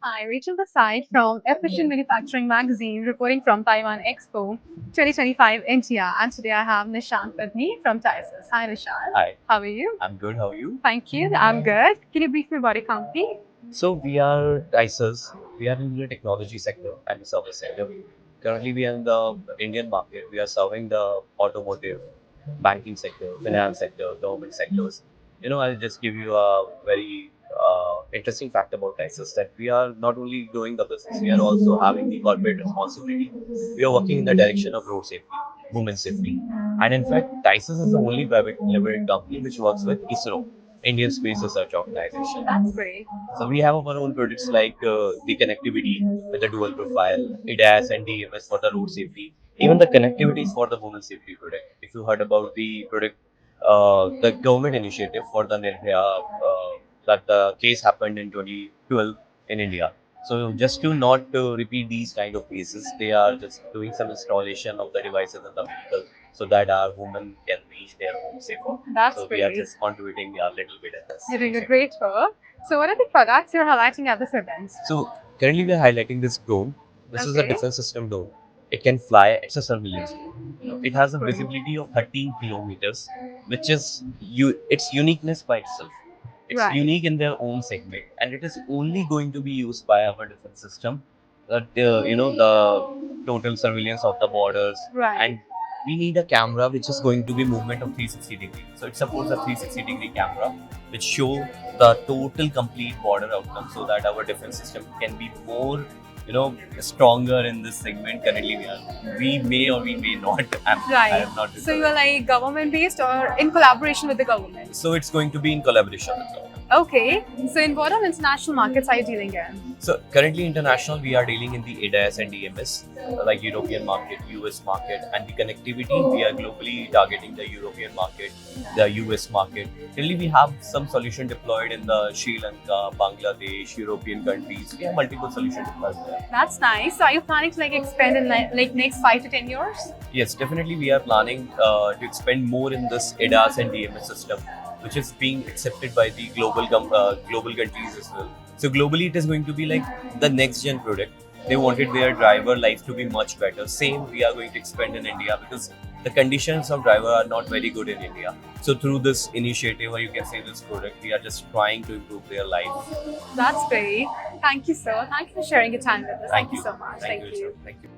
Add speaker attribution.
Speaker 1: Hi, Rachel Desai from Efficient Manufacturing Magazine, reporting from Taiwan Expo 2025 India. And today I have Nishant with me from Taisys. Hi, Nishant.
Speaker 2: Hi,
Speaker 1: How are you?
Speaker 2: I'm good. How are you?
Speaker 1: Thank you. I'm good. Can you brief me about your company?
Speaker 2: So we are Taisys. We are in the technology sector and the service sector. Currently, we are in the Indian market. We are serving the automotive, banking sector, finance sector, government sectors. I'll just give you a very interesting fact about Taisys that we are not only growing the business, we are also having the corporate responsibility. We are working in the direction of road safety, women's safety, and in fact, Taisys is the only private limited company which works with ISRO, Indian Space Research Organization.
Speaker 1: That's great.
Speaker 2: So we have our own products like the connectivity with the dual profile, ADAS and DMS for the road safety. Even the connectivity is for the women safety product. If you heard about the product, the government initiative for the Nirbhaya, that the case happened in 2012 in India. So just to not repeat these kind of cases, they are just doing some installation of the devices in the vehicle so that our women can reach their home safer.
Speaker 1: That's
Speaker 2: So we are
Speaker 1: great.
Speaker 2: just contributing a little bit in this.
Speaker 1: You're doing a great work. So, what are the products you're highlighting at this event?
Speaker 2: So currently we are highlighting this drone. This is a
Speaker 1: Okay.
Speaker 2: defense system drone. It can fly. It's a surveillance drone. It has a visibility of 13 kilometers, which is its uniqueness by itself. It's
Speaker 1: Right.
Speaker 2: unique in their own segment, and it is only going to be used by our defense system. That the total surveillance of the borders,
Speaker 1: Right.
Speaker 2: and we need a camera which is going to be movement of 360 degree. So it supports a 360-degree camera which show the total complete border outcome so that our defense system can be more stronger in this segment. Currently we may or we may not. I
Speaker 1: Right.
Speaker 2: have not
Speaker 1: So, you're like government based or in collaboration with the government?
Speaker 2: So it's going to be in collaboration with government.
Speaker 1: Okay. So, in what all international markets are you dealing in?
Speaker 2: So currently international, we are dealing in the ADAS and DMS, like European market, US market, and the connectivity. We are globally targeting the European market, the US market. Currently, we have some solution deployed in the Sri Lanka, Bangladesh, European countries. We have multiple solutions deployed there.
Speaker 1: That's nice. So, are you planning to like expand in like next 5 to 10 years?
Speaker 2: Yes, definitely, we are planning to expand more in this ADAS and DMS system, which is being accepted by the global countries as well. So globally, it is going to be like the next gen product. They wanted their driver life to be much better. Same, we are going to expand in India because the conditions of driver are not very good in India. So through this initiative, or you can say this product, we are just trying to improve their life.
Speaker 1: That's great. Thank you, sir. Thank you for sharing your time with us. Thank you so much.
Speaker 2: Thank you. Thank you.